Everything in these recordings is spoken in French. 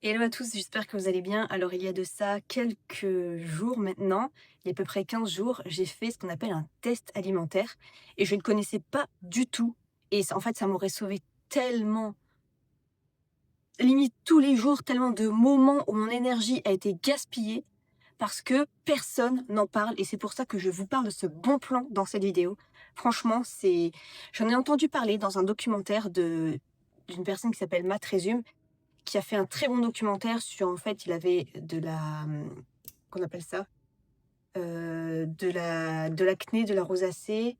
Hello à tous, j'espère que vous allez bien. Alors, il y a de ça quelques jours maintenant, il y a à peu près 15 jours, j'ai fait ce qu'on appelle un test alimentaire et je ne connaissais pas du tout. Et en fait, ça m'aurait sauvé tellement, limite tous les jours, tellement de moments où mon énergie a été gaspillée parce que personne n'en parle. Et c'est pour ça que je vous parle de ce bon plan dans cette vidéo. Franchement, j'en ai entendu parler dans un documentaire d'une personne qui s'appelle Matt Résume, qui a fait un très bon documentaire sur, en fait, il avait de la, qu'on appelle ça? De l'acné, de la rosacée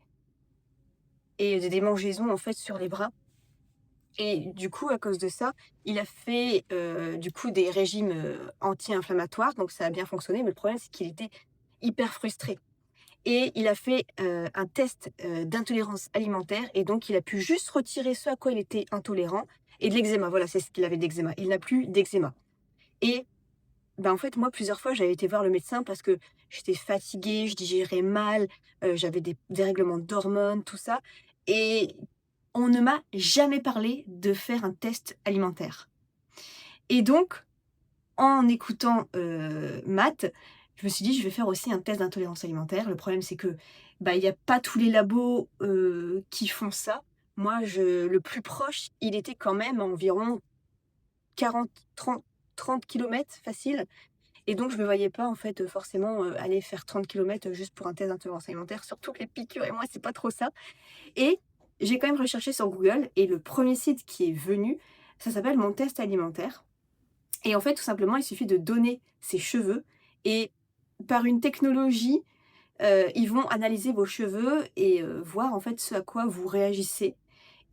et des démangeaisons, en fait, sur les bras. Et du coup, à cause de ça, il a fait, du coup, des régimes, anti-inflammatoires, donc ça a bien fonctionné, mais le problème, c'est qu'il était hyper frustré et il a fait, un test, d'intolérance alimentaire et donc il a pu juste retirer ce à quoi il était intolérant et de l'eczéma, voilà, c'est ce qu'il avait, de l'eczéma. Il n'a plus d'eczéma et bah, en fait, moi, plusieurs fois, j'avais été voir le médecin parce que j'étais fatiguée, je digérais mal, j'avais des dérèglements d'hormones, tout ça et on ne m'a jamais parlé de faire un test alimentaire et donc en écoutant, Matt, je me suis dit: «Je vais faire aussi un test d'intolérance alimentaire». Le problème, c'est que, bah, il y a pas tous les labos, qui font ça. Moi, le plus proche, il était quand même à environ 40, 30 kilomètres facile. Et donc je me voyais pas en fait, forcément, aller faire 30 kilomètres, juste pour un test d'intolérance alimentaire, surtout que les piqûres et moi, c'est pas trop ça. Et j'ai quand même recherché sur Google et le premier site qui est venu, ça s'appelle Mon test alimentaire et en fait, tout simplement, il suffit de donner ses cheveux et par une technologie, ils vont analyser vos cheveux et voir en fait ce à quoi vous réagissez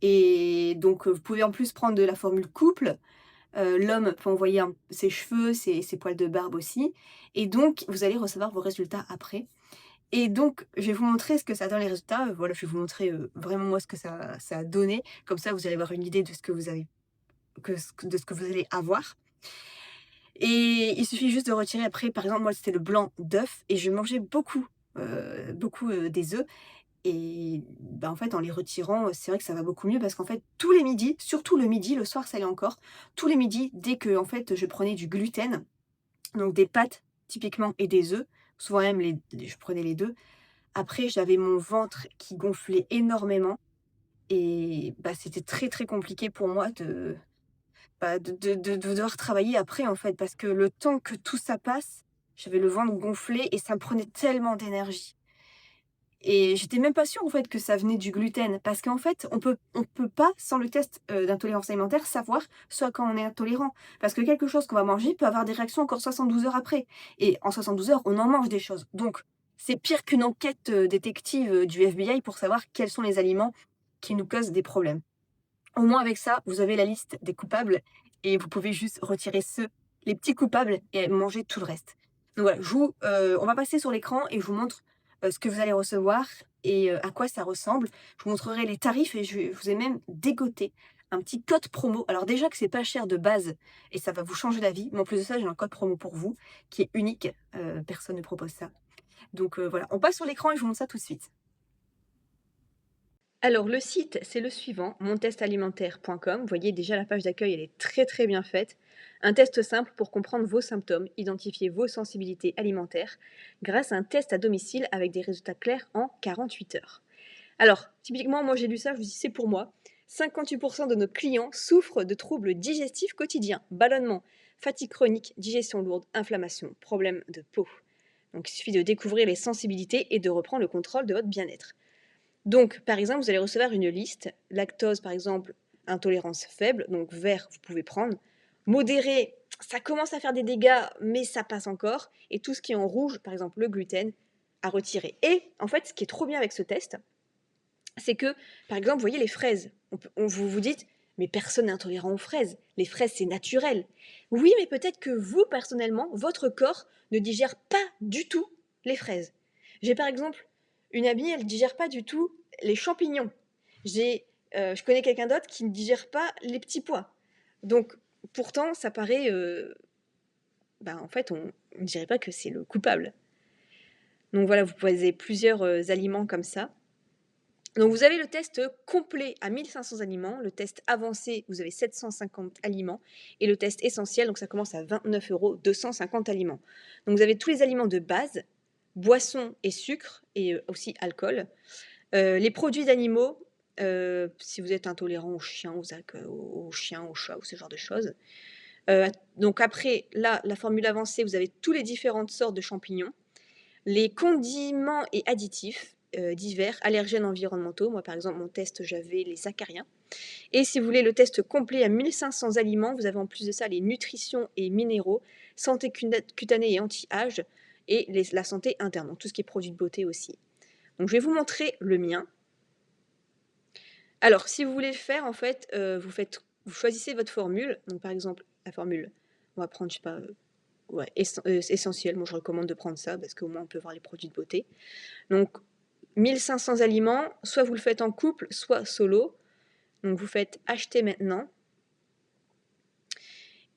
et donc, vous pouvez en plus prendre de la formule couple. L'homme peut envoyer ses cheveux, ses poils de barbe aussi et donc vous allez recevoir vos résultats après et donc je vais vous montrer ce que ça donne les résultats, voilà, je vais vous montrer, vraiment moi ce que ça a donné. Comme ça, vous allez avoir une idée de ce que vous avez de ce que vous allez avoir et il suffit juste de retirer après, par exemple, moi, c'était le blanc d'œuf et je mangeais beaucoup, beaucoup, des œufs et bah, en fait, en les retirant, c'est vrai que ça va beaucoup mieux parce qu'en fait, tous les midis, surtout le midi, le soir ça allait encore, tous les midis, dès que en fait, je prenais du gluten, donc des pâtes typiquement et des œufs, souvent même je prenais les 2. Après, j'avais mon ventre qui gonflait énormément et bah, c'était très, très compliqué pour moi de devoir travailler après, en fait, parce que le temps que tout ça passe, j'avais le ventre gonflé et ça me prenait tellement d'énergie. Et j'étais même pas sûre en fait que ça venait du gluten parce qu'en fait on peut pas sans le test, d'intolérance alimentaire savoir ce à quoi on est intolérant. Parce que quelque chose qu'on va manger peut avoir des réactions encore 72 heures après et en 72 heures, on en mange des choses. Donc c'est pire qu'une enquête, détective, du FBI pour savoir quels sont les aliments qui nous causent des problèmes. Au moins avec ça, vous avez la liste des coupables et vous pouvez juste retirer ceux les petits coupables et manger tout le reste. Donc voilà, on va passer sur l'écran et je vous montre, ce que vous allez recevoir et à quoi ça ressemble. Je vous montrerai les tarifs et je vous ai même dégoté un petit code promo. Alors déjà que c'est pas cher de base et ça va vous changer la vie, mais en plus de ça, j'ai un code promo pour vous qui est unique, personne ne propose ça. Donc voilà, on passe sur l'écran et je vous montre ça tout de suite. Alors le site, c'est le suivant, montestalimentaire.com. Vous voyez déjà la page d'accueil, elle est très très bien faite. Un test simple pour comprendre vos symptômes, identifier vos sensibilités alimentaires grâce à un test à domicile avec des résultats clairs en 48 heures. Alors, typiquement, moi j'ai lu ça, je me dis c'est pour moi. 58% de nos clients souffrent de troubles digestifs quotidiens, ballonnement, fatigue chronique, digestion lourde, inflammation, problèmes de peau. Donc il suffit de découvrir les sensibilités et de reprendre le contrôle de votre bien-être. Donc, par exemple, vous allez recevoir une liste. Lactose, par exemple, intolérance faible, donc vert, vous pouvez prendre. Modéré, ça commence à faire des dégâts, mais ça passe encore. Et tout ce qui est en rouge, par exemple le gluten, à retirer. Et en fait, ce qui est trop bien avec ce test, c'est que, par exemple, vous voyez les fraises. Vous vous dites, mais personne n'est intolérant aux fraises. Les fraises, c'est naturel. Oui, mais peut-être que vous, personnellement, votre corps ne digère pas du tout les fraises. J'ai par exemple une amie, elle ne digère pas du tout les champignons. Je connais quelqu'un d'autre qui ne digère pas les petits pois. Donc, pourtant, ça paraît, en fait, on ne dirait pas que c'est le coupable. Donc voilà, vous posez plusieurs aliments comme ça. Donc vous avez le test complet à 1500 aliments, le test avancé, vous avez 750 aliments, et le test essentiel, donc ça commence à 29 €, 250 aliments. Donc vous avez tous les aliments de base, boissons et sucre, et aussi alcool. Les produits d'animaux, si vous êtes intolérant aux chiens, aux chats ou ce genre de choses. Donc après, là, la formule avancée, vous avez tous les différentes sortes de champignons, les condiments et additifs divers, allergènes environnementaux. Moi, par exemple, mon test, j'avais les acariens. Et si vous voulez le test complet à 1500 aliments, vous avez en plus de ça les nutritions et minéraux, santé cutanée et anti-âge, et la santé interne, donc tout ce qui est produits de beauté aussi. Donc je vais vous montrer le mien. Alors, si vous voulez le faire, en fait, vous choisissez votre formule. Donc, par exemple, la formule, on va prendre, je sais pas, ouais, essentiel. Moi, je recommande de prendre ça parce qu'au moins, on peut voir les produits de beauté. Donc, 1500 aliments, soit vous le faites en couple, soit solo. Donc, vous faites acheter maintenant.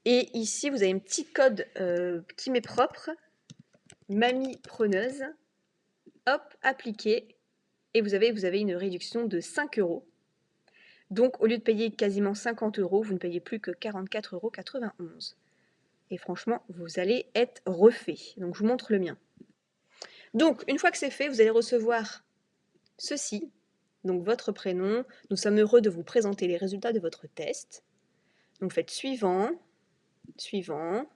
Et ici, vous avez un petit code qui m'est propre. Mamie preneuse. Hop, appliqué. Et vous avez une réduction de 5 €. Donc, au lieu de payer quasiment 50 €, vous ne payez plus que 44,91 €. Et franchement, vous allez être refait. Donc, je vous montre le mien. Donc, une fois que c'est fait, vous allez recevoir ceci. Donc, votre prénom. Nous sommes heureux de vous présenter les résultats de votre test. Donc, faites suivant, suivant.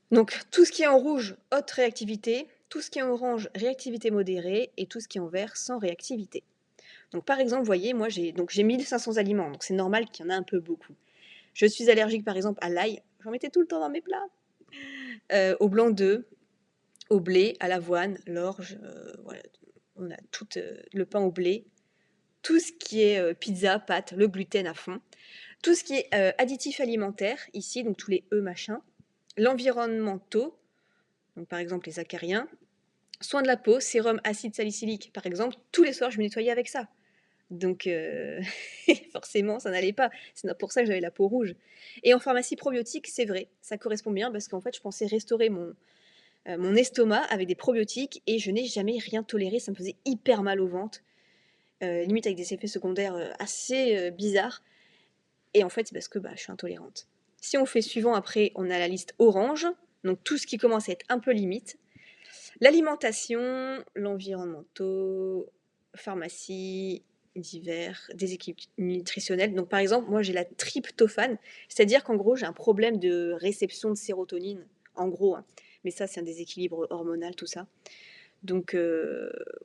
Donc, tout ce qui est en rouge, haute réactivité. Tout ce qui est en orange, réactivité modérée. Et tout ce qui est en vert, sans réactivité. Donc, par exemple, vous voyez, moi, j'ai 1500 aliments. Donc, c'est normal qu'il y en a un peu beaucoup. Je suis allergique, par exemple, à l'ail. J'en mettais tout le temps dans mes plats. Au blanc d'œuf, au blé, à l'avoine, l'orge, voilà. On a tout le pain au blé. Tout ce qui est pizza, pâtes, le gluten à fond. Tout ce qui est additifs alimentaires, ici, donc tous les machin. L'environnementaux, donc par exemple les acariens. Soins de la peau, sérum acide salicylique, par exemple. Tous les soirs, je me nettoyais avec ça. Donc, forcément, ça n'allait pas. C'est pour ça que j'avais la peau rouge. Et en pharmacie probiotique, c'est vrai, ça correspond bien parce qu'en fait, je pensais restaurer mon estomac avec des probiotiques et je n'ai jamais rien toléré. Ça me faisait hyper mal au ventre, limite avec des effets secondaires assez bizarres. Et en fait, c'est parce que je suis intolérante. Si on fait suivant, après, on a la liste orange, donc tout ce qui commence à être un peu limite. L'alimentation, l'environnementaux, pharmacie, divers, déséquilibre nutritionnel. Donc par exemple, moi j'ai la tryptophane, c'est-à-dire qu'en gros j'ai un problème de réception de sérotonine, en gros. Hein. Mais ça c'est un déséquilibre hormonal, tout ça. Donc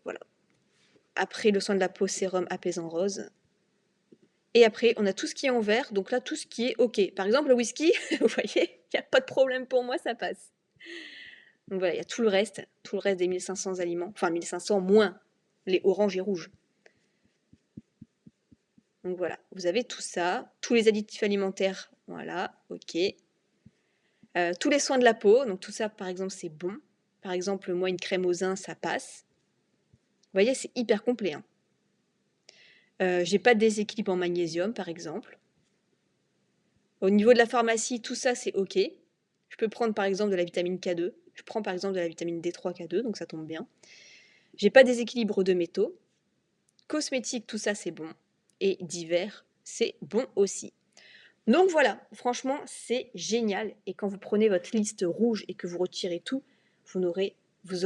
voilà. Après le soin de la peau, sérum apaisant rose. Et après on a tout ce qui est en vert, donc là tout ce qui est ok. Par exemple le whisky, vous voyez, il n'y a pas de problème pour moi, ça passe. Donc voilà, il y a tout le reste des 1500 aliments, enfin 1500 moins les oranges et rouges. Donc voilà, vous avez tout ça, tous les additifs alimentaires, voilà, ok. Tous les soins de la peau, donc tout ça par exemple c'est bon. Par exemple, moi une crème aux zinc, ça passe. Vous voyez, c'est hyper complet. Hein. J'ai pas de déséquilibre en magnésium par exemple. Au niveau de la pharmacie, tout ça c'est ok. Je peux prendre par exemple de la vitamine K2. Je prends par exemple de la vitamine D3, K2, donc ça tombe bien. J'ai pas de déséquilibre de métaux. Cosmétique, tout ça c'est bon. Et divers, c'est bon aussi. Donc voilà, franchement, c'est génial. Et quand vous prenez votre liste rouge et que vous retirez tout, vous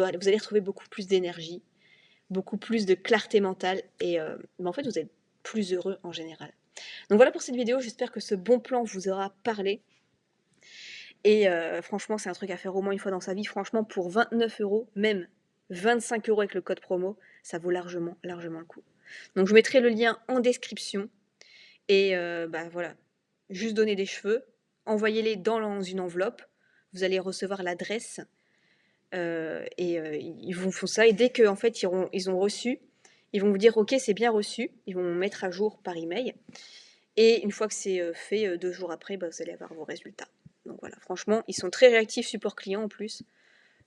allez retrouver beaucoup plus d'énergie, beaucoup plus de clarté mentale. Et en fait, vous êtes plus heureux en général. Donc voilà pour cette vidéo. J'espère que ce bon plan vous aura parlé. Et franchement, c'est un truc à faire au moins une fois dans sa vie. Franchement, pour 29 €, même 25 € avec le code promo, ça vaut largement, largement le coup. Donc je vous mettrai le lien en description. Et voilà, juste donner des cheveux, envoyez-les dans une enveloppe, vous allez recevoir l'adresse ils vous font ça. Et dès qu'en fait ils ont reçu, ils vont vous dire ok c'est bien reçu, ils vont mettre à jour par email. Et une fois que c'est fait, 2 jours après, vous allez avoir vos résultats. Donc voilà, franchement, ils sont très réactifs, support client en plus.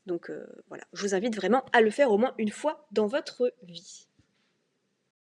Donc voilà, je vous invite vraiment à le faire au moins une fois dans votre vie.